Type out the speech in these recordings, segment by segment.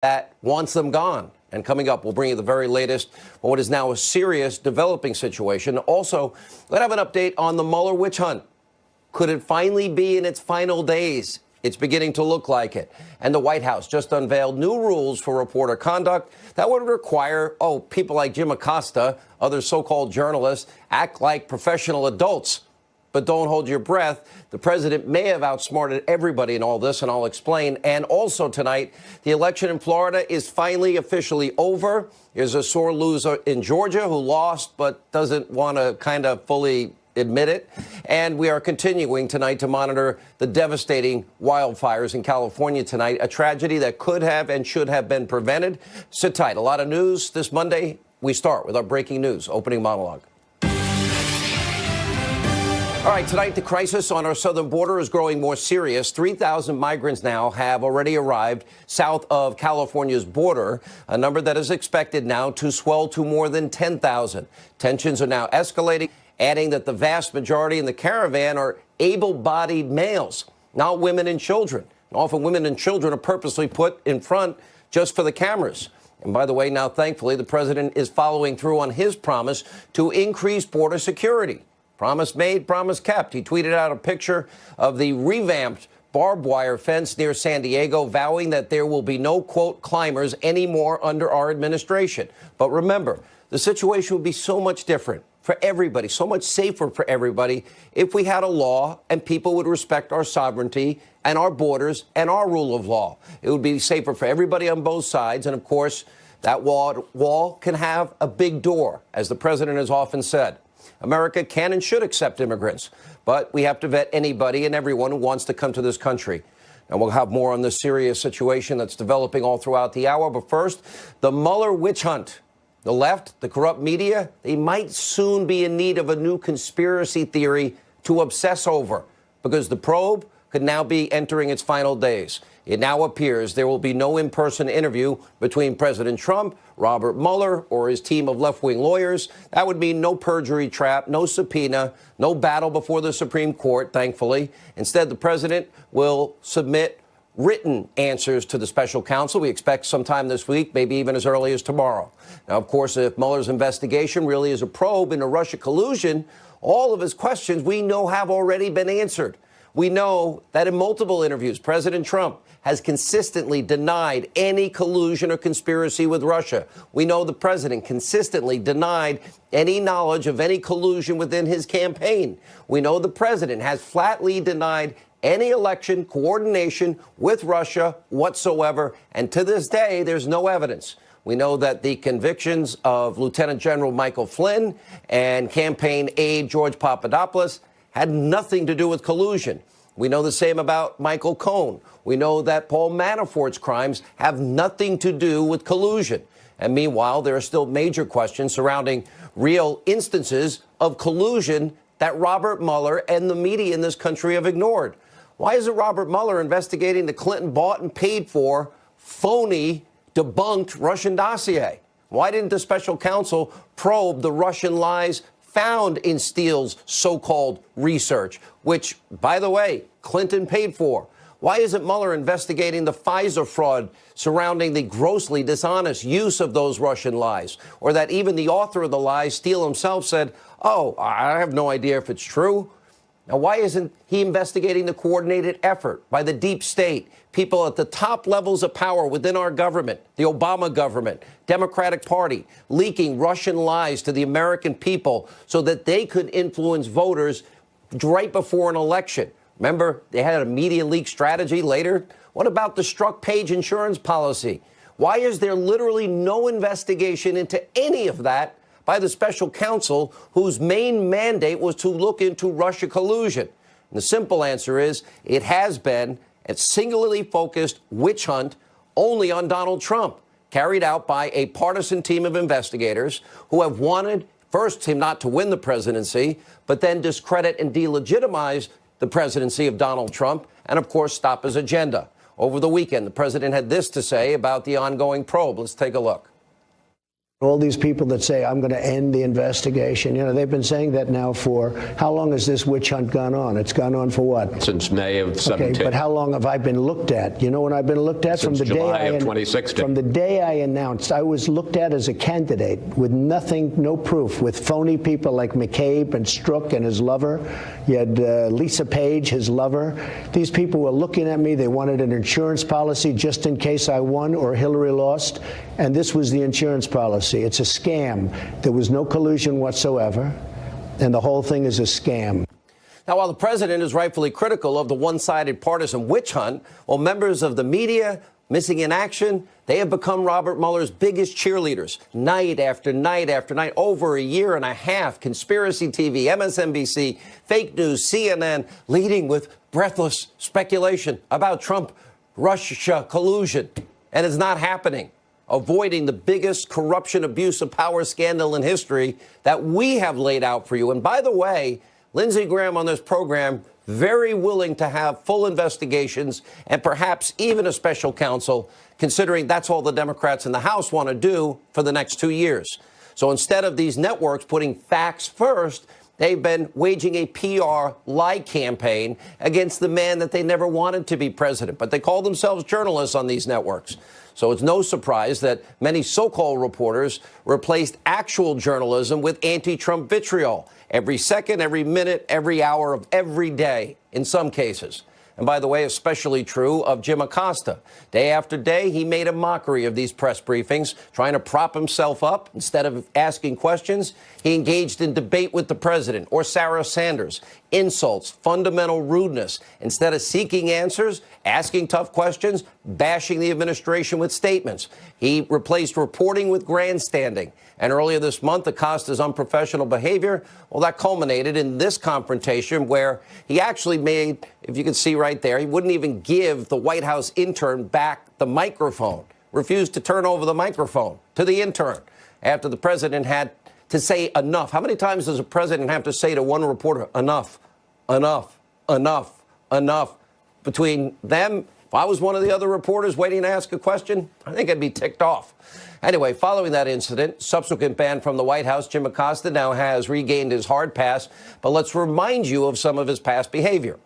that wants them gone. And coming up, we'll bring you the very latest on what is now a serious developing situation. Also, let's have an update on the Mueller witch hunt. Could it finally be in its final days? It's beginning to look like it. And the White House just unveiled new rules for reporter conduct that would require, people like Jim Acosta, other so-called journalists, act like professional adults. But don't hold your breath. The president may have outsmarted everybody in all this, and I'll explain. And also tonight, the election in Florida is finally officially over. There's a sore loser in Georgia who lost but doesn't want to kind of fully admit it. And we are continuing tonight to monitor the devastating wildfires in California tonight, a tragedy that could have and should have been prevented. Sit tight. A lot of news this Monday. We start with our breaking news opening monologue. All right, tonight, the crisis on our southern border is growing more serious. 3,000 migrants now have already arrived south of California's border, a number that is expected now to swell to more than 10,000. Tensions are now escalating, adding that the vast majority in the caravan are able-bodied males, not women and children. Often women and children are purposely put in front just for the cameras. And by the way, now, thankfully, the president is following through on his promise to increase border security. Promise made, promise kept. He tweeted out a picture of the revamped barbed wire fence near San Diego, vowing that there will be no, quote, climbers anymore under our administration. But remember, the situation would be so much different for everybody, so much safer for everybody if we had a law and people would respect our sovereignty and our borders and our rule of law. It would be safer for everybody on both sides. And of course, that wall can have a big door, as the president has often said. America can and should accept immigrants, but we have to vet anybody and everyone who wants to come to this country. And we'll have more on this serious situation that's developing all throughout the hour. But first, the Mueller witch hunt. The left, the corrupt media, they might soon be in need of a new conspiracy theory to obsess over, because the probe could now be entering its final days. It now appears there will be no in-person interview between President Trump, Robert Mueller, or his team of left-wing lawyers. That would mean no perjury trap, no subpoena, no battle before the Supreme Court, thankfully. Instead, the president will submit written answers to the special counsel. We expect sometime this week, maybe even as early as tomorrow. Now, of course, if Mueller's investigation really is a probe into Russia collusion, all of his questions we know have already been answered. We know that in multiple interviews, President Trump has consistently denied any collusion or conspiracy with Russia. We know the president consistently denied any knowledge of any collusion within his campaign. We know the president has flatly denied any election coordination with Russia whatsoever. And to this day, there's no evidence. We know that the convictions of Lieutenant General Michael Flynn and campaign aide George Papadopoulos had nothing to do with collusion. We know the same about Michael Cohen. We know that Paul Manafort's crimes have nothing to do with collusion. And meanwhile, there are still major questions surrounding real instances of collusion that Robert Mueller and the media in this country have ignored. Why isn't Robert Mueller investigating the Clinton bought and paid for, phony, debunked Russian dossier? Why didn't the special counsel probe the Russian lies found in Steele's so-called research, which, by the way, Clinton paid for? Why isn't Mueller investigating the Pfizer fraud surrounding the grossly dishonest use of those Russian lies? Or that even the author of the lies, Steele himself, said, I have no idea if it's true. Now, why isn't he investigating the coordinated effort by the deep state, people at the top levels of power within our government, the Obama government, Democratic Party, leaking Russian lies to the American people so that they could influence voters right before an election? Remember, they had a media leak strategy later. What about the struck page insurance policy? Why is there literally no investigation into any of that by the special counsel whose main mandate was to look into Russia collusion? And the simple answer is it has been a singularly focused witch hunt only on Donald Trump, carried out by a partisan team of investigators who have wanted, first, him not to win the presidency, but then discredit and delegitimize the presidency of Donald Trump and, of course, stop his agenda. Over the weekend, the president had this to say about the ongoing probe. Let's take a look. All these people that say, I'm going to end the investigation, you know, they've been saying that now for, how long has this witch hunt gone on? It's gone on for what? Since May of 17. Okay, but how long have I been looked at? You know when I've been looked at? Since July of 2016. From the day I announced, I was looked at as a candidate with nothing, no proof, with phony people like McCabe and Strzok and his lover. You had Lisa Page, his lover. These people were looking at me. They wanted an insurance policy just in case I won or Hillary lost. And this was the insurance policy. It's a scam. There was no collusion whatsoever, and the whole thing is a scam. Now, while the president is rightfully critical of the one-sided partisan witch hunt, while members of the media missing in action, they have become Robert Mueller's biggest cheerleaders, night after night after night, over a year and a half. Conspiracy TV, MSNBC, fake news, CNN, leading with breathless speculation about Trump-Russia collusion, and it's not happening. Avoiding the biggest corruption, abuse of power scandal in history that we have laid out for you. And by the way, Lindsey Graham on this program, very willing to have full investigations and perhaps even a special counsel, considering that's all the Democrats in the House want to do for the next 2 years. So instead of these networks putting facts first, they've been waging a PR lie campaign against the man that they never wanted to be president. But they call themselves journalists on these networks. So it's no surprise that many so-called reporters replaced actual journalism with anti-Trump vitriol every second, every minute, every hour of every day in some cases. And by the way, especially true of Jim Acosta. Day after day, he made a mockery of these press briefings, trying to prop himself up. Instead of asking questions, he engaged in debate with the president or Sarah Sanders, insults, fundamental rudeness. Instead of seeking answers, asking tough questions, bashing the administration with statements. He replaced reporting with grandstanding. And earlier this month, Acosta's unprofessional behavior, well, that culminated in this confrontation where he actually made, if you can see right there, he wouldn't even give the White House intern back the microphone, refused to turn over the microphone to the intern after the president had to say enough. How many times does a president have to say to one reporter, enough, enough, enough, enough? Between them, if I was one of the other reporters waiting to ask a question, I think I'd be ticked off. Anyway, following that incident, subsequent ban from the White House, Jim Acosta now has regained his hard pass. But let's remind you of some of his past behavior.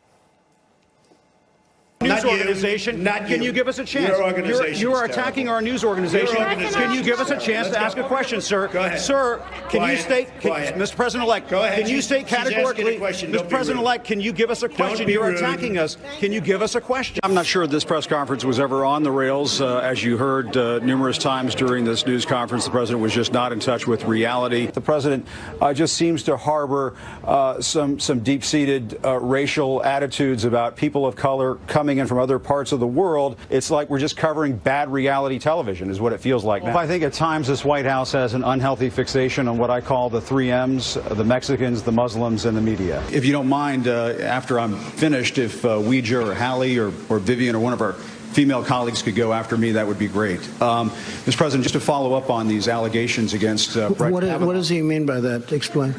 News organization. Can you give us a chance? You are attacking our news organization. Can you give us a chance to ask a question, sir? Go ahead. Sir, can you state, Mr. President-elect, can you state categorically, Mr. President-elect, can you give us a question? You're attacking us. Can you give us a question? I'm not sure this press conference was ever on the rails. As you heard numerous times during this news conference, the president was just not in touch with reality. The president just seems to harbor some deep-seated racial attitudes about people of color coming in from other parts of the world. It's like we're just covering bad reality television is what it feels like now. I think at times this White House has an unhealthy fixation on what I call the 3 M's, the Mexicans, the Muslims, and the media. If you don't mind, after I'm finished, if Ouija or Hallie or Vivian or one of our female colleagues could go after me, that would be great. Mr. President, just to follow up on these allegations against Brett Kavanaugh. What does he mean by that? Explain.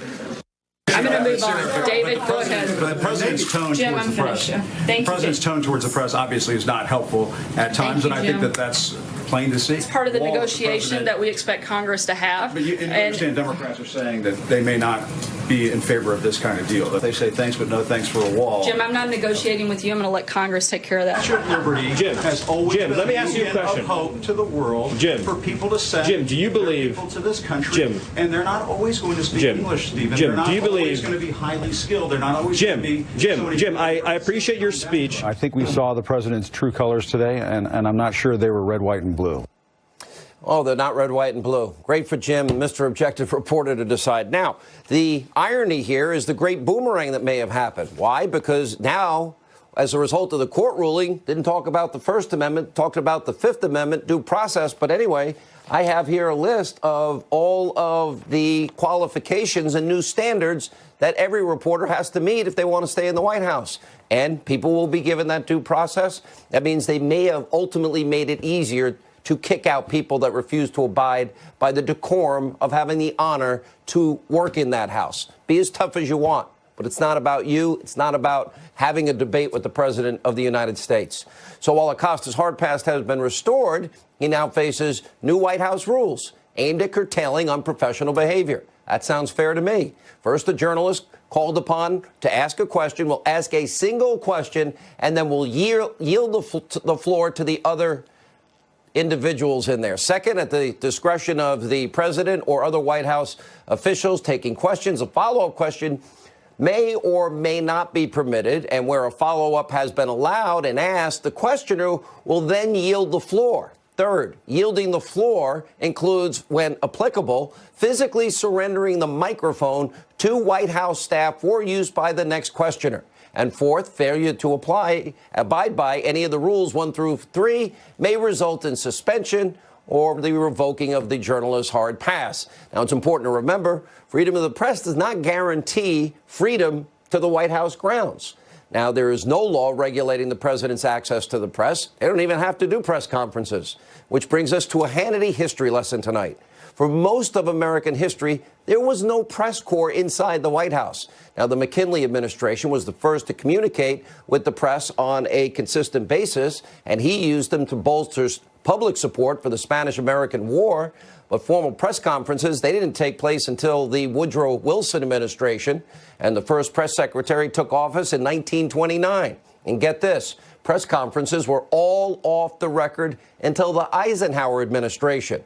I'm going to move on. David, go ahead. The president's tone Jim, towards the press. Thank you. The president's tone towards the press obviously is not helpful at times, and I think that that's plain to see. It's part of the negotiation that we expect Congress to have. But you understand Democrats are saying that they may not be in favor of this kind of deal. That they say thanks, but no thanks for a wall. Jim, I'm not negotiating with you. I'm going to let Congress take care of that. Liberty Jim, has always Jim, been let me ask you a question. of hope to the world. Jim, for people to send Jim, do you believe people to this country? Jim, and they're not always going to speak English, Stephen. Jim, they're not do you always believe going to be highly skilled. They're not always going to be. Jim, I appreciate your speech. I think we saw the president's true colors today, and I'm not sure they were red, white, and blue. Oh, they're not red, white, and blue. Great for Jim, Mr. Objective Reporter, to decide. Now, the irony here is the great boomerang that may have happened. Why? Because now, as a result of the court ruling, didn't talk about the First Amendment, talked about the Fifth Amendment due process. But anyway, I have here a list of all of the qualifications and new standards that every reporter has to meet if they want to stay in the White House. And people will be given that due process. That means they may have ultimately made it easier to kick out people that refuse to abide by the decorum of having the honor to work in that house. Be as tough as you want, but it's not about you. It's not about having a debate with the President of the United States. So while Acosta's hard pass has been restored, he now faces new White House rules, aimed at curtailing unprofessional behavior. That sounds fair to me. First, the journalist called upon to ask a question will ask a single question and then will yield the floor to the other individuals in there. Second, at the discretion of the president or other White House officials taking questions, a follow-up question may or may not be permitted, and where a follow-up has been allowed and asked, the questioner will then yield the floor. Third, yielding the floor includes, when applicable, physically surrendering the microphone to White House staff for use by the next questioner. And fourth, failure to abide by any of the rules 1 through 3 may result in suspension or the revoking of the journalist's hard pass. Now, it's important to remember, freedom of the press does not guarantee freedom to the White House grounds. Now, there is no law regulating the president's access to the press. They don't even have to do press conferences, which brings us to a Hannity history lesson tonight. For most of American history, there was no press corps inside the White House. Now, the McKinley administration was the first to communicate with the press on a consistent basis, and he used them to bolster public support for the Spanish-American War. But formal press conferences, they didn't take place until the Woodrow Wilson administration, and the first press secretary took office in 1929. And get this, press conferences were all off the record until the Eisenhower administration.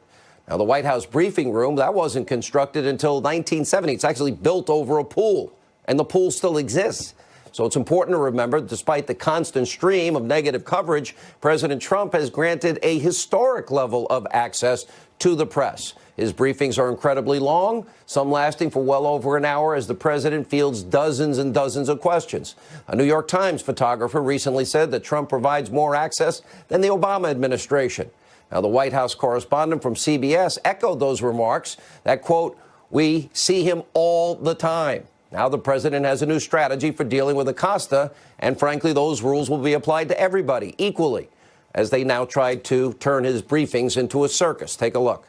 Now, the White House briefing room, that wasn't constructed until 1970. It's actually built over a pool, and the pool still exists. So it's important to remember, despite the constant stream of negative coverage, President Trump has granted a historic level of access to the press. His briefings are incredibly long, some lasting for well over an hour as the president fields dozens and dozens of questions. A New York Times photographer recently said that Trump provides more access than the Obama administration. Now, the White House correspondent from CBS echoed those remarks that, quote, "We see him all the time." Now, the president has a new strategy for dealing with Acosta, and frankly, those rules will be applied to everybody equally as they now try to turn his briefings into a circus. Take a look.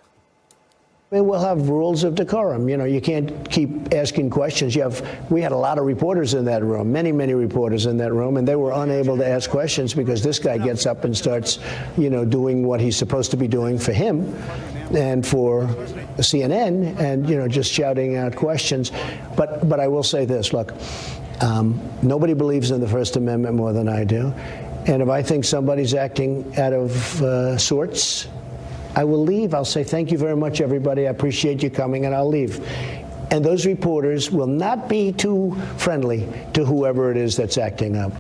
We'll have rules of decorum. You know, you can't keep asking questions. We had a lot of reporters in that room, many reporters in that room, and they were unable to ask questions because this guy gets up and starts, doing what he's supposed to be doing for him and for CNN and, just shouting out questions. But I will say this, look, nobody believes in the First Amendment more than I do. And if I think somebody's acting out of sorts, I will leave. I'll say, thank you very much, everybody. I appreciate you coming, and I'll leave. And those reporters will not be too friendly to whoever it is that's acting up.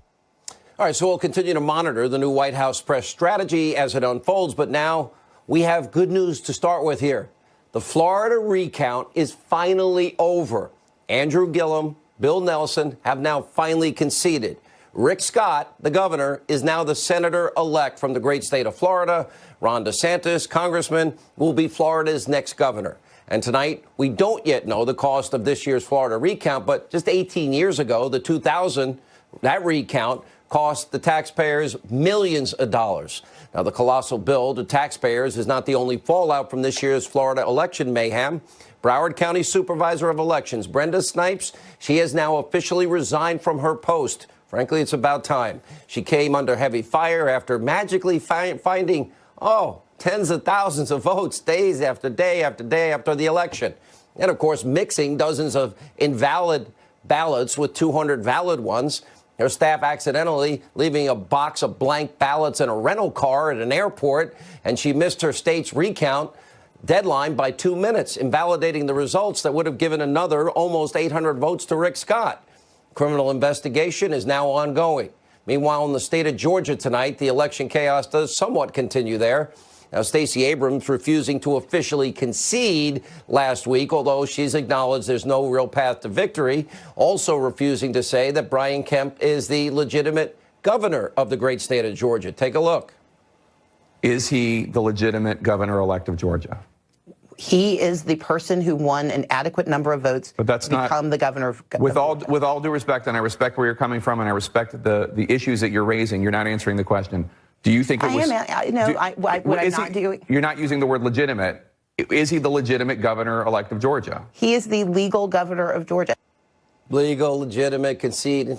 All right, so we'll continue to monitor the new White House press strategy as it unfolds. But now we have good news to start with here. The Florida recount is finally over. Andrew Gillum, Bill Nelson have now finally conceded. Rick Scott, the governor, is now the senator-elect from the great state of Florida. Ron DeSantis, congressman, will be Florida's next governor. And tonight, we don't yet know the cost of this year's Florida recount, but just 18 years ago, the 2000, that recount cost the taxpayers millions of dollars. Now, the colossal bill to taxpayers is not the only fallout from this year's Florida election mayhem. Broward County Supervisor of Elections, Brenda Snipes, she has now officially resigned from her post. Frankly, it's about time. She came under heavy fire after magically finding, tens of thousands of votes days after day after day after the election. And, of course, mixing dozens of invalid ballots with 200 valid ones. Her staff accidentally leaving a box of blank ballots in a rental car at an airport, and she missed her state's recount deadline by 2 minutes, invalidating the results that would have given another almost 800 votes to Rick Scott. Criminal investigation is now ongoing. Meanwhile, in the state of Georgia tonight, the election chaos does somewhat continue there. Now, Stacey Abrams refusing to officially concede last week, although she's acknowledged there's no real path to victory, also refusing to say that Brian Kemp is the legitimate governor of the great state of Georgia. Take a look. Is he the legitimate governor-elect of Georgia? He is the person who won an adequate number of votes but that's to become the governor of with all due respect, and I respect where you're coming from, and I respect the issues that you're raising. You're not answering the question. Do you think it was? You're not using the word legitimate. Is he the legitimate governor-elect of Georgia? He is the legal governor of Georgia. Legal, legitimate, conceded.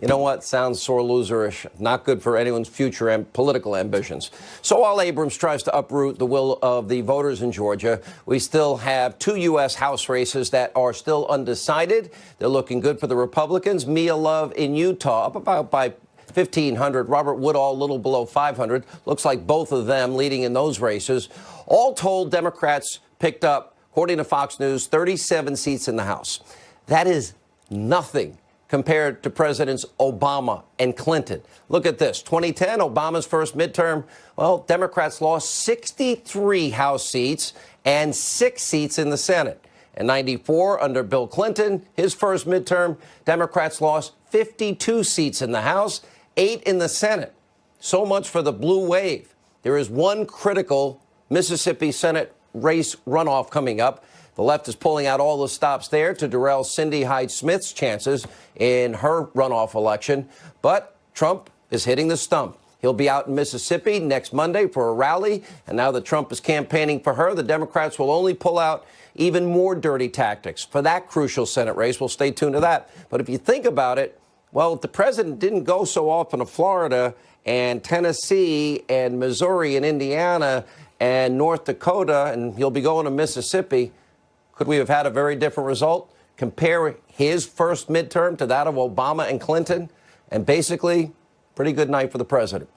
You know what? Sounds sore loserish. Not good for anyone's future and political ambitions. So while Abrams tries to uproot the will of the voters in Georgia, we still have 2 U.S. House races that are still undecided. They're looking good for the Republicans. Mia Love in Utah, up about by 1,500. Robert Woodall, a little below 500. Looks like both of them leading in those races. All told, Democrats picked up, according to Fox News, 37 seats in the House. That is nothing compared to Presidents Obama and Clinton. Look at this. 2010, Obama's first midterm. Well, Democrats lost 63 House seats and 6 seats in the Senate. In 94, under Bill Clinton, his first midterm, Democrats lost 52 seats in the House, 8 in the Senate. So much for the blue wave. There is one critical Mississippi Senate race runoff coming up. The left is pulling out all the stops there to derail Cindy Hyde-Smith's chances in her runoff election. But Trump is hitting the stump. He'll be out in Mississippi next Monday for a rally. And now that Trump is campaigning for her, the Democrats will only pull out even more dirty tactics for that crucial Senate race. We'll stay tuned to that. But if you think about it, well, if the president didn't go so often to Florida and Tennessee and Missouri and Indiana and North Dakota, and he'll be going to Mississippi, could we have had a very different result? Compare his first midterm to that of Obama and Clinton, and basically, pretty good night for the president.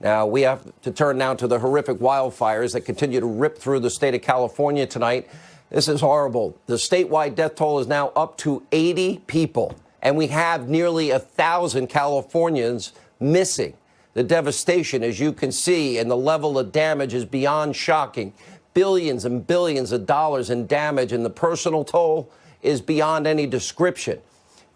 Now, we have to turn now to the horrific wildfires that continue to rip through the state of California tonight. This is horrible. The statewide death toll is now up to 80 people, and we have nearly 1,000 Californians missing. The devastation, as you can see, and the level of damage is beyond shocking. Billions and billions of dollars in damage, and the personal toll is beyond any description.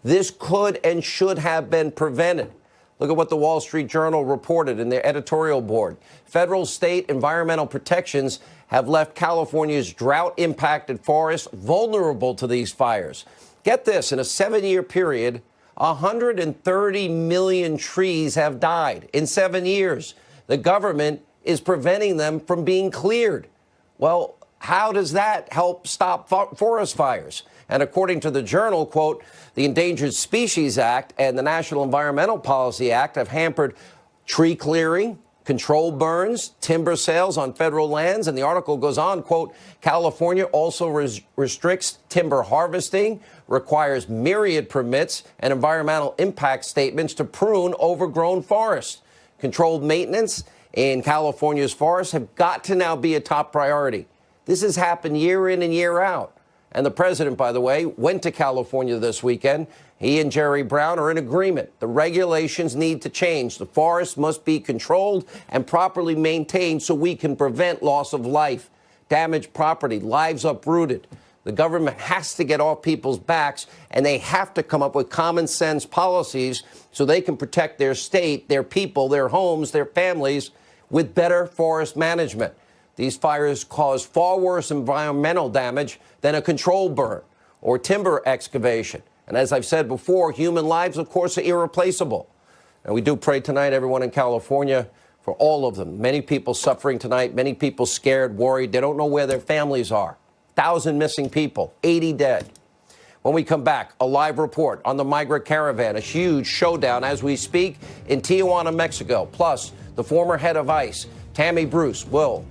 This could and should have been prevented. Look at what the Wall Street Journal reported in their editorial board. Federal, state environmental protections have left California's drought-impacted forests vulnerable to these fires. Get this, in a 7-year period, 130 million trees have died in 7 years. The government is preventing them from being cleared. Well, how does that help stop forest fires? And according to the Journal, quote, the Endangered Species Act and the National Environmental Policy Act have hampered tree clearing, controlled burns, timber sales on federal lands. And the article goes on, quote, California also restricts timber harvesting, requires myriad permits and environmental impact statements to prune overgrown forests. Controlled maintenance in California's forests have got to now be a top priority. This has happened year in and year out. And the president, by the way, went to California this weekend. He and Jerry Brown are in agreement. The regulations need to change. The forests must be controlled and properly maintained so we can prevent loss of life, damaged property, lives uprooted. The government has to get off people's backs, and they have to come up with common sense policies so they can protect their state, their people, their homes, their families with better forest management. These fires cause far worse environmental damage than a controlled burn or timber excavation. And as I've said before, human lives, of course, are irreplaceable. And we do pray tonight, everyone in California, for all of them. Many people suffering tonight, many people scared, worried. They don't know where their families are. 1,000 missing people, 80 dead. When we come back, a live report on the migrant caravan, a huge showdown as we speak in Tijuana, Mexico. Plus, the former head of ICE, Tammy Bruce will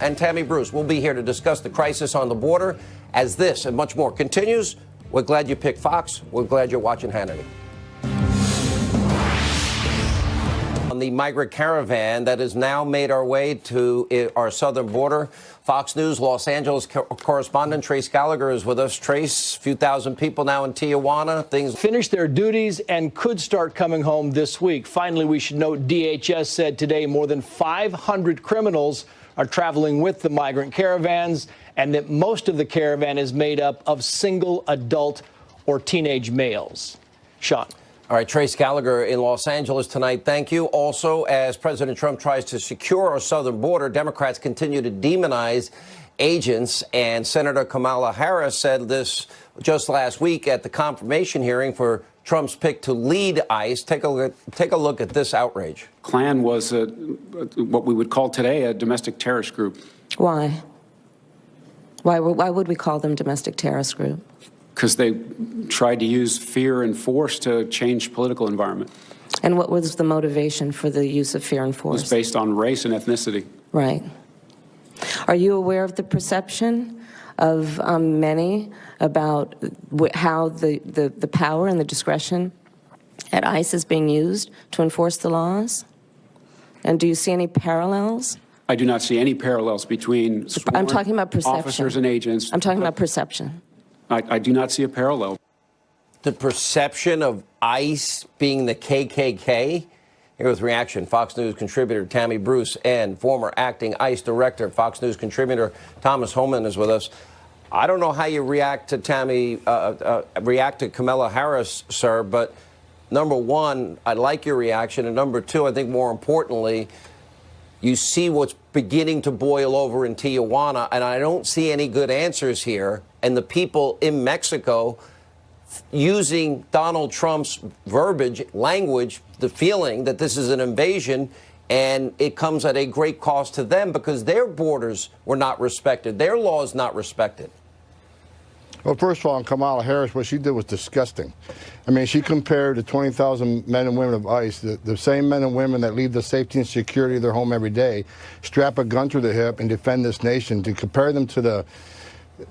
be here to discuss the crisis on the border. As this and much more continues, we're glad you picked Fox. We're glad you're watching Hannity. On the migrant caravan that has now made our way to our southern border, Fox News Los Angeles correspondent Trace Gallagher is with us. Trace, a few thousand people now in Tijuana. Things finished their duties and could start coming home this week. Finally, we should note DHS said today more than 500 criminals are traveling with the migrant caravans, and that most of the caravan is made up of single adult or teenage males. Sean. All right, Trace Gallagher in Los Angeles tonight. Thank you. Also, as President Trump tries to secure our southern border, Democrats continue to demonize agents. And Senator Kamala Harris said this just last week at the confirmation hearing for Trump's pick to lead ICE. Take a look at this outrage. Klan was what we would call today a domestic terrorist group. Why? Why would we call them domestic terrorist group? Because they tried to use fear and force to change political environment. And what was the motivation for the use of fear and It was force? based on race and ethnicity. Right. Are you aware of the perception of many about how the power and the discretion at ICE is being used to enforce the laws? And do you see any parallels? I do not see any parallels between sworn I'm talking about perception. officers and agents. I'm talking about perception. I do not see a parallel. The perception of ICE being the KKK? Here with reaction, Fox News contributor Tammy Bruce and former acting ICE director, Fox News contributor Thomas Homan is with us. I don't know how you react to Kamala Harris, sir, but number one, I like your reaction. And number two, I think more importantly, you see what's beginning to boil over in Tijuana, and I don't see any good answers here. And the people in Mexico using Donald Trump's verbiage, language, the feeling that this is an invasion, and it comes at a great cost to them because their borders were not respected, their laws not respected. Well, first of all, on Kamala Harris, what she did was disgusting. I mean, she compared the 20,000 men and women of ICE, the same men and women that leave the safety and security of their home every day, strap a gun to their hip and defend this nation. To compare them to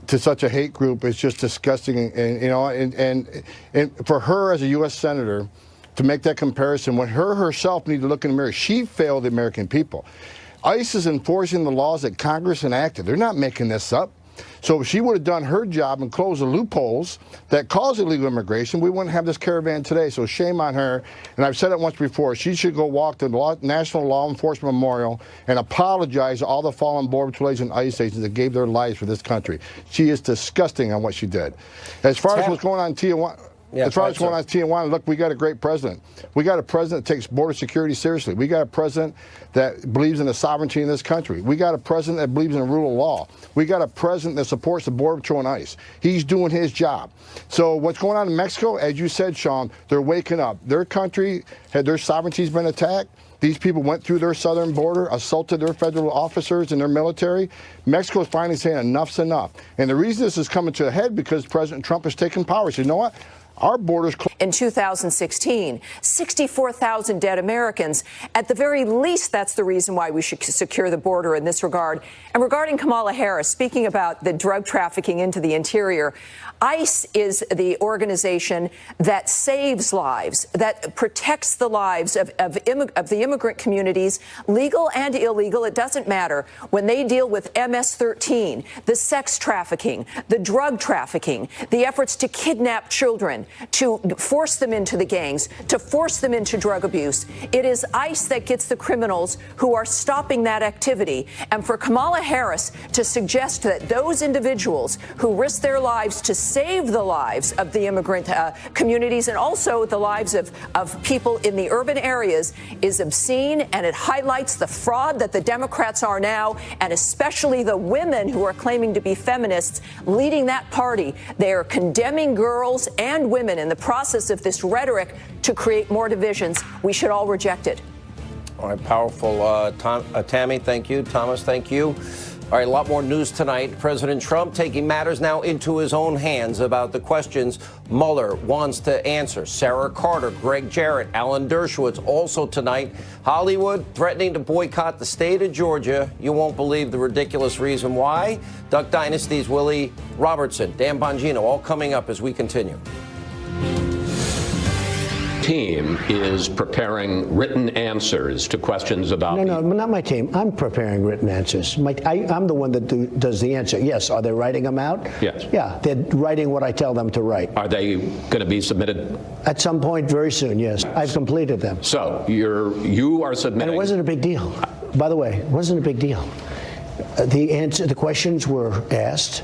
such a hate group is just disgusting. And you know, and for her as a U.S. senator to make that comparison, when her herself need to look in the mirror, she failed the American people. ICE is enforcing the laws that Congress enacted. They're not making this up. So if she would have done her job and closed the loopholes that cause illegal immigration, we wouldn't have this caravan today. So shame on her. And I've said it once before. She should go walk to the National Law Enforcement Memorial and apologize to all the fallen Border Patrol agents and ICE agents that gave their lives for this country. She is disgusting on what she did. As far as what's going on in Tijuana, look, we got a great president. We got a president that takes border security seriously. We got a president that believes in the sovereignty in this country. We got a president that believes in the rule of law. We got a president that supports the Border Patrol and ICE. He's doing his job. So what's going on in Mexico, as you said, Sean, they're waking up. Their country, their sovereignty's been attacked. These people went through their southern border, assaulted their federal officers and their military. Mexico is finally saying enough's enough. And the reason this is coming to a head because President Trump has taken power. He said, you know what? Our borders. In 2016, 64,000 dead Americans. At the very least, that's the reason why we should secure the border in this regard. And regarding Kamala Harris, speaking about the drug trafficking into the interior, ICE is the organization that saves lives, that protects the lives of the immigrant communities, legal and illegal. It doesn't matter. When they deal with MS-13, the sex trafficking, the drug trafficking, the efforts to kidnap children, to force them into the gangs, to force them into drug abuse. It is ICE that gets the criminals who are stopping that activity. And for Kamala Harris to suggest that those individuals who risk their lives to save the lives of the immigrant communities and also the lives of people in the urban areas is obscene, and it highlights the fraud that the Democrats are now, and especially the women who are claiming to be feminists leading that party. They are condemning girls and women in the process of this rhetoric to create more divisions. We should all reject it. All right, powerful. Tammy, thank you. Thomas, thank you. All right, a lot more news tonight. President Trump taking matters now into his own hands about the questions Mueller wants to answer. Sarah Carter, Greg Jarrett, Alan Dershowitz also tonight. Hollywood threatening to boycott the state of Georgia. You won't believe the ridiculous reason why. Duck Dynasty's Willie Robertson, Dan Bongino, all coming up as we continue. Team is preparing written answers to questions about. No, not my team. I'm preparing written answers. I'm the one that does the answer. Yes. Are they writing them out? Yes. Yeah, they're writing what I tell them to write. Are they going to be submitted? At some point very soon, yes. I've completed them. So you are submitting. And it wasn't a big deal. By the way, it wasn't a big deal. The questions were asked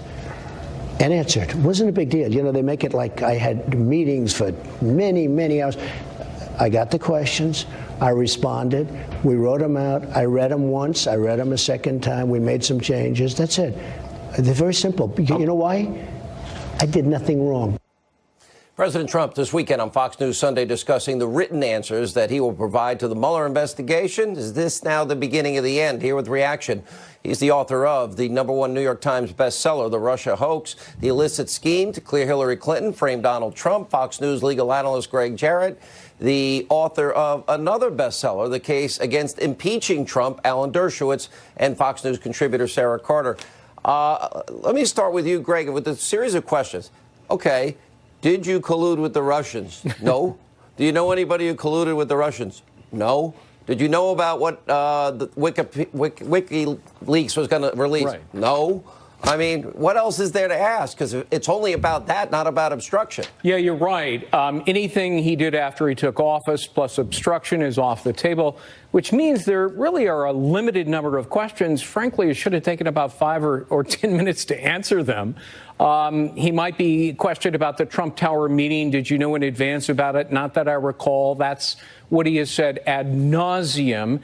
and answered. It wasn't a big deal. You know, they make it like I had meetings for many, many hours. I got the questions. I responded. We wrote them out. I read them once. I read them a second time. We made some changes. That's it. They're very simple. You know why? I did nothing wrong. President Trump this weekend on Fox News Sunday discussing the written answers that he will provide to the Mueller investigation. Is this now the beginning of the end? Here with reaction, he's the author of the #1 New York Times bestseller, The Russia Hoax, The Illicit Scheme to Clear Hillary Clinton, Frame Donald Trump, Fox News legal analyst Greg Jarrett, the author of another bestseller, The Case Against Impeaching Trump, Alan Dershowitz, and Fox News contributor Sarah Carter. Let me start with you, Greg, with a series of questions. Okay. Did you collude with the Russians? No. Do you know anybody who colluded with the Russians? No. Did you know about what the WikiLeaks was going to release? Right. No. I mean, what else is there to ask? Because it's only about that, not about obstruction. Yeah, you're right. Anything he did after he took office plus obstruction is off the table, which means there really are a limited number of questions. Frankly, it should have taken about 5 or 10 minutes to answer them. He might be questioned about the Trump Tower meeting. Did you know in advance about it? Not that I recall. That's what he has said ad nauseum.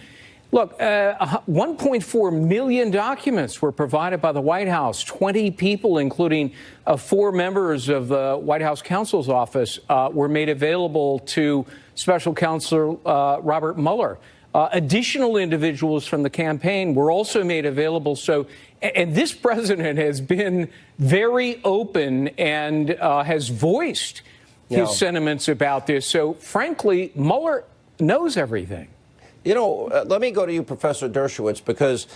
Look, 1.4 million documents were provided by the White House. 20 people, including 4 members of the White House counsel's office, were made available to Special Counsel Robert Mueller. Additional individuals from the campaign were also made available. And this president has been very open and has voiced his sentiments about this. So, frankly, Mueller knows everything. You know, let me go to you, Professor Dershowitz, because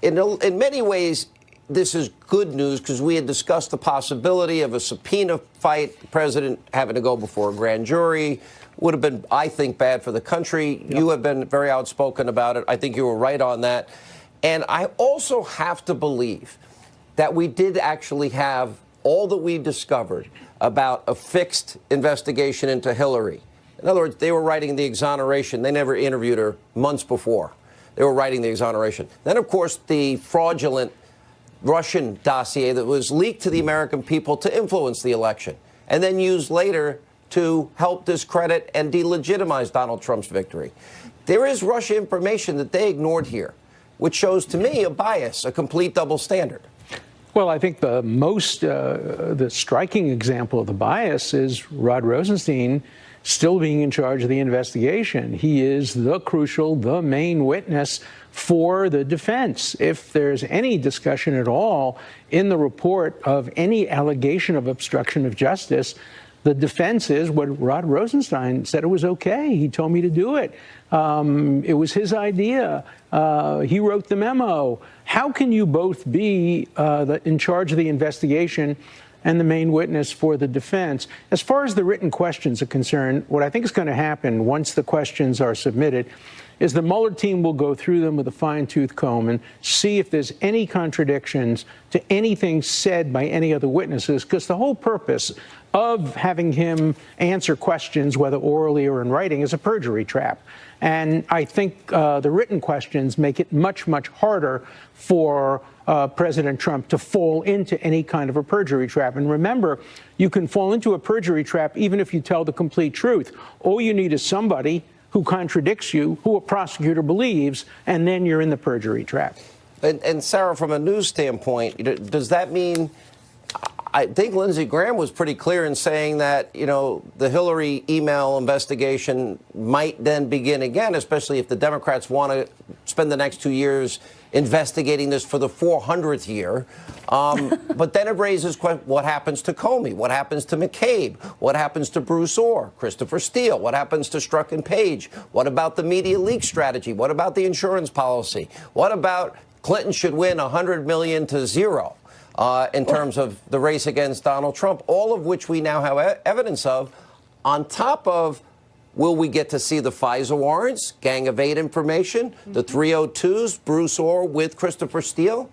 in many ways, this is good news because we had discussed the possibility of a subpoena fight, the president having to go before a grand jury. Would have been, I think, bad for the country. Yep. You have been very outspoken about it. I think you were right on that. And I also have to believe that we did actually have all that we discovered about a fixed investigation into Hillary. In other words, they were writing the exoneration. They never interviewed her months before. They were writing the exoneration. Then, of course, the fraudulent Russian dossier that was leaked to the American people to influence the election and then used later to help discredit and delegitimize Donald Trump's victory. There is Russia information that they ignored here, which shows to me a bias, a complete double standard. Well, I think the striking example of the bias is Rod Rosenstein still being in charge of the investigation. He is the main witness for the defense. If there's any discussion at all in the report of any allegation of obstruction of justice, the defense is what Rod Rosenstein said it was okay. He told me to do it. It was his idea. He wrote the memo. How can you both be in charge of the investigation and the main witness for the defense? As far as the written questions are concerned, what I think is going to happen once the questions are submitted is the Mueller team will go through them with a fine-tooth comb and see if there's any contradictions to anything said by any other witnesses, because the whole purpose of having him answer questions, whether orally or in writing, is a perjury trap. And I think the written questions make it much, much harder for President Trump to fall into any kind of a perjury trap. And remember, you can fall into a perjury trap even if you tell the complete truth. All you need is somebody who contradicts you, who a prosecutor believes, and then you're in the perjury trap. And Sarah, from a news standpoint, does that mean, I think Lindsey Graham was pretty clear in saying that, you know, the Hillary email investigation might then begin again, especially if the Democrats want to spend the next 2 years investigating this for the 400th year. But then it raises what happens to Comey? What happens to McCabe? What happens to Bruce Orr, Christopher Steele? What happens to Strzok and Page? What about the media leak strategy? What about the insurance policy? What about Clinton should win 100 million to 0 in terms of the race against Donald Trump? All of which we now have evidence of, on top of, will we get to see the FISA warrants, Gang of 8 information, the 302s, Bruce Orr with Christopher Steele?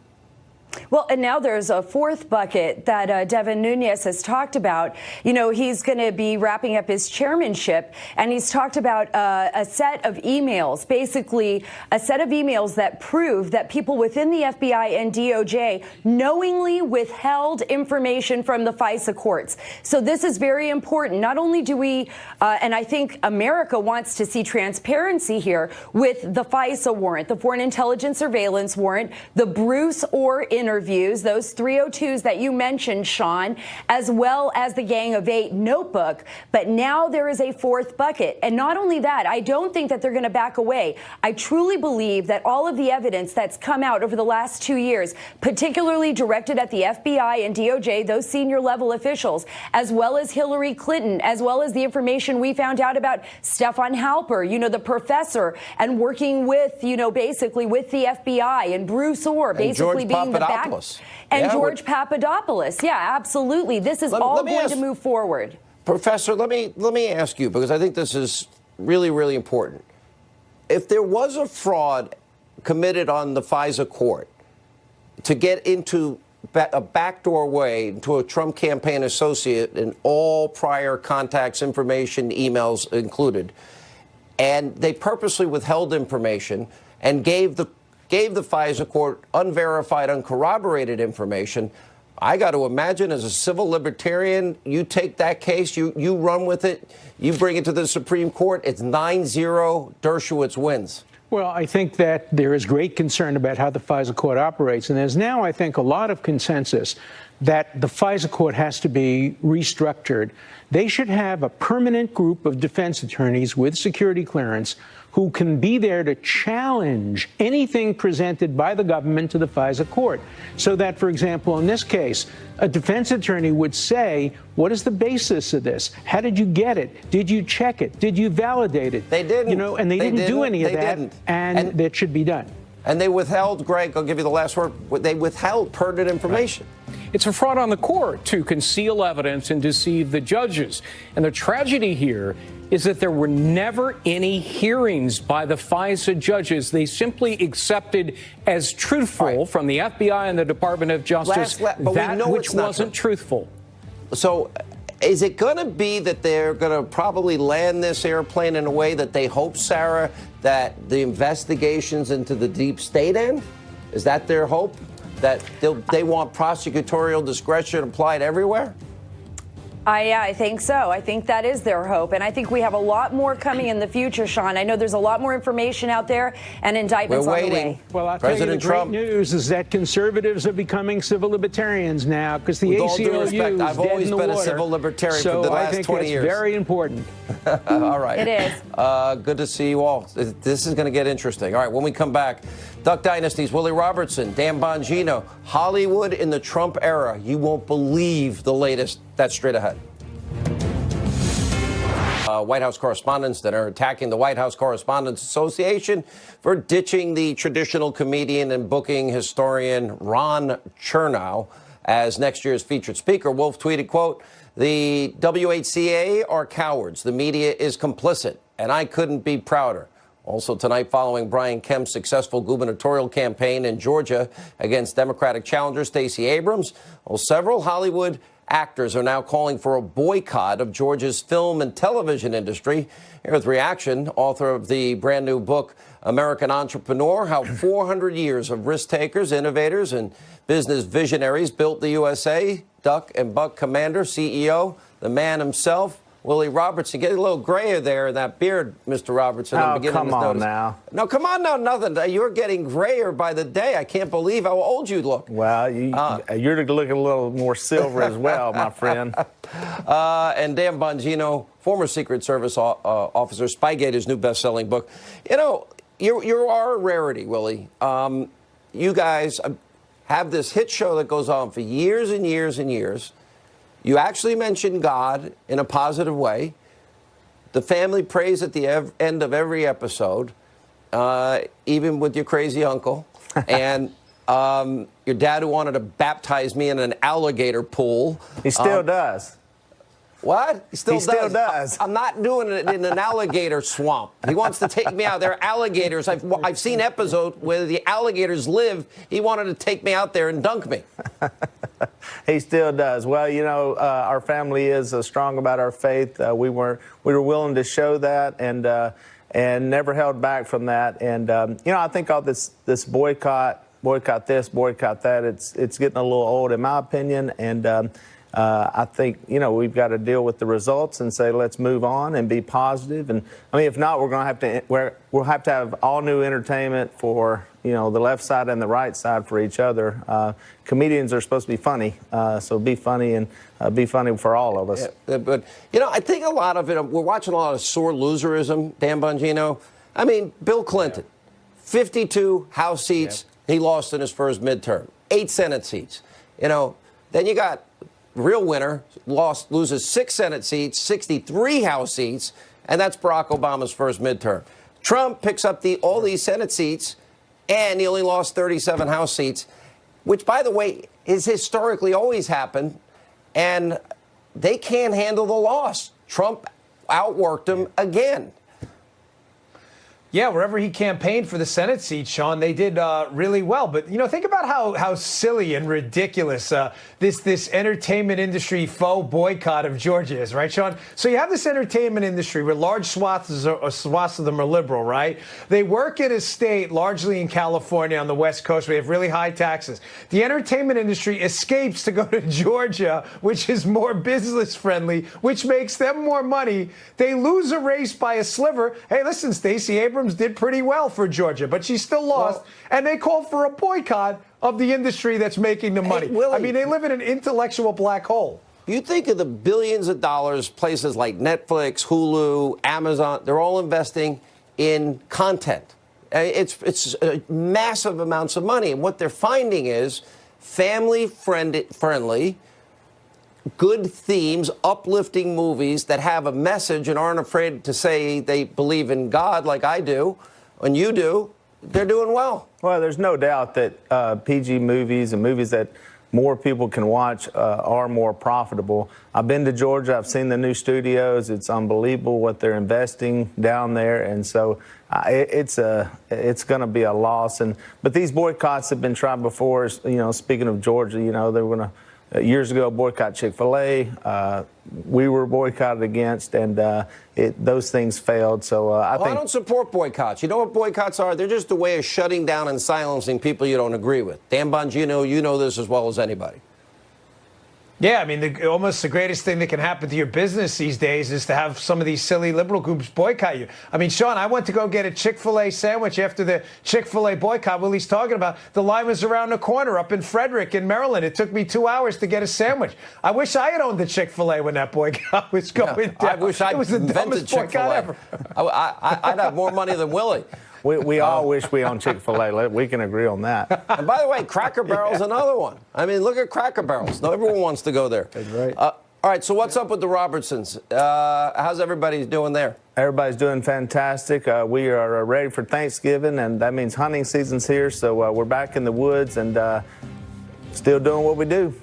Well, and now there's a fourth bucket that Devin Nunes has talked about. You know, he's going to be wrapping up his chairmanship, and he's talked about a set of emails, basically a set of emails that prove that people within the FBI and DOJ knowingly withheld information from the FISA courts. So this is very important. Not only do we, and I think America wants to see transparency here with the FISA warrant, the Foreign Intelligence Surveillance warrant, the Bruce Orr interviews, those 302s that you mentioned, Sean, as well as the Gang of Eight notebook. But now there is a fourth bucket. And not only that, I don't think that they're going to back away. I truly believe that all of the evidence that's come out over the last 2 years, particularly directed at the FBI and DOJ, those senior level officials, as well as Hillary Clinton, as well as the information we found out about Stefan Halper, you know, the professor, and working with, you know, basically with the FBI, and Bruce Orr, basically being the back. And George Papadopoulos. Yeah, absolutely. This is all going to move forward. Professor, let me ask you, because I think this is really, really important. If there was a fraud committed on the FISA court to get into a backdoor way to a Trump campaign associate and all prior contacts, information, emails included, and they purposely withheld information and gave the FISA court unverified, uncorroborated information, I got to imagine as a civil libertarian, you take that case, you run with it, you bring it to the Supreme Court, it's 9-0, Dershowitz wins. Well, I think that there is great concern about how the FISA court operates. And there's now, I think, a lot of consensus that the FISA court has to be restructured. They should have a permanent group of defense attorneys with security clearance who can be there to challenge anything presented by the government to the FISA court. So that, for example, in this case, a defense attorney would say, what is the basis of this? How did you get it? Did you check it? Did you validate it? They didn't. You know, and they didn't do any of that, and that should be done. And they withheld, Greg, I'll give you the last word, they withheld pertinent information. It's a fraud on the court to conceal evidence and deceive the judges. And the tragedy here is that there were never any hearings by the FISA judges. They simply accepted as truthful from the FBI and the Department of Justice that which wasn't truthful. So is it going to be that they're going to probably land this airplane in a way that they hope, Sarah, that the investigations into the deep state end? Is that their hope? That they want prosecutorial discretion applied everywhere? Yeah, I think so. I think that is their hope. And I think we have a lot more coming in the future, Sean. I know there's a lot more information out there and indictments on the way. Well, I'll tell you, the great news is that conservatives are becoming civil libertarians now because the ACLU is dead in the water. I've always been a civil libertarian for the last 20 years. So I think it's very important. All right. It is. Good to see you all. This is going to get interesting. All right, when we come back, Duck Dynasty's Willie Robertson, Dan Bongino, Hollywood in the Trump era. You won't believe the latest. That's straight ahead. White House correspondents that are attacking the White House Correspondents Association for ditching the traditional comedian and booking historian Ron Chernow as next year's featured speaker. Wolf tweeted, quote, "The WHCA are cowards. The media is complicit, and I couldn't be prouder." Also tonight, following Brian Kemp's successful gubernatorial campaign in Georgia against Democratic challenger Stacey Abrams, several Hollywood actors are now calling for a boycott of Georgia's film and television industry. Here with reaction, author of the brand new book, American Entrepreneur, How 400 Years of Risk Takers, Innovators, and Business Visionaries Built the USA, Duck and Buck Commander, CEO, the man himself, Willie Robertson. Get a little grayer there in that beard, Mr. Robertson. Oh, come on now. No, come on now, nothing. You're getting grayer by the day. I can't believe how old you look. Well, you're looking a little more silver as well, my friend. And Dan Bongino, former Secret Service officer, Spygator's new best-selling book. You know, you are a rarity, Willie. You guys have this hit show that goes on for years and years and years. You actually mention God in a positive way. The family prays at the end of every episode, even with your crazy uncle. And your dad who wanted to baptize me in an alligator pool. He still does. What? He still does. I'm not doing it in an alligator swamp. He wants to take me out. There are alligators. I've seen episodes where the alligators live. He wanted to take me out there and dunk me. He still does. Well, you know, our family is strong about our faith. We were willing to show that and never held back from that. And you know, I think all this boycott this, boycott that, it's getting a little old in my opinion. And I think, we've got to deal with the results and say, let's move on and be positive. And I mean, if not, we'll have to have all new entertainment for, the left side and the right side for each other. Comedians are supposed to be funny, so be funny and be funny for all of us. Yeah, but, I think a lot of it, we're watching a lot of sore loserism, Dan Bongino. I mean, Bill Clinton, 52 House seats, he lost in his first midterm, 8 Senate seats. Then you got real winner, loses 6 Senate seats, 63 House seats, and that's Barack Obama's first midterm. Trump picks up all these Senate seats, and he only lost 37 House seats, which, by the way, is historically always happened, and they can't handle the loss. Trump outworked him again. Yeah, wherever he campaigned for the Senate seat, Sean, they did really well. But, think about how silly and ridiculous this entertainment industry faux boycott of Georgia is, right, Sean? So you have this entertainment industry where large swaths of them are liberal, right? They work in a state largely in California on the West Coast. We have really high taxes. The entertainment industry escapes to go to Georgia, which is more business friendly, which makes them more money. They lose a race by a sliver. Hey, listen, Stacey Abrams did pretty well for Georgia, but she still lost. And they called for a boycott of the industry that's making the money. Willie, I mean, they live in an intellectual black hole. You think of the billions of dollars places like Netflix, Hulu, Amazon, they're all investing in content. It's massive amounts of money. And what they're finding is family-friendly, good themes, uplifting movies that have a message and aren't afraid to say they believe in God like I do and you do. They're doing well. Well, there's no doubt that PG movies and movies that more people can watch are more profitable. I've been to Georgia. I've seen the new studios. It's unbelievable what they're investing down there, and so it's going to be a loss. But these boycotts have been tried before. Speaking of Georgia, they were going to. Years ago, boycott Chick-fil-A. We were boycotted against, and those things failed. So I don't support boycotts. You know what boycotts are? They're just a way of shutting down and silencing people you don't agree with. Dan Bongino, you know this as well as anybody. Yeah, I mean, almost the greatest thing that can happen to your business these days is to have some of these silly liberal groups boycott you. I mean, Sean, I went to go get a Chick-fil-A sandwich after the Chick-fil-A boycott Willie's talking about. The line was around the corner up in Frederick in Maryland. It took me 2 hours to get a sandwich. I wish I had owned the Chick-fil-A when that boycott was going down. I wish I invented Chick-fil-A. I'd have more money than Willie. We all wish we owned Chick-fil-A. We can agree on that. And by the way, Cracker Barrel's another one. I mean, look at Cracker Barrels. No, everyone wants to go there. That's right. All right, so what's up with the Robertsons? How's everybody doing there? Everybody's doing fantastic. We are ready for Thanksgiving, and that means hunting season's here. So we're back in the woods and still doing what we do.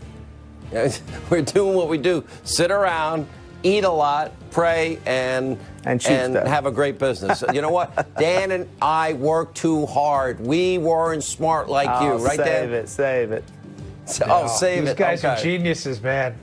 We're doing what we do. Sit around, eat a lot, pray, and have a great business. You know what? Dan and I work too hard. We weren't smart like you, right, Dan? Save it. Save it. These guys are geniuses, man.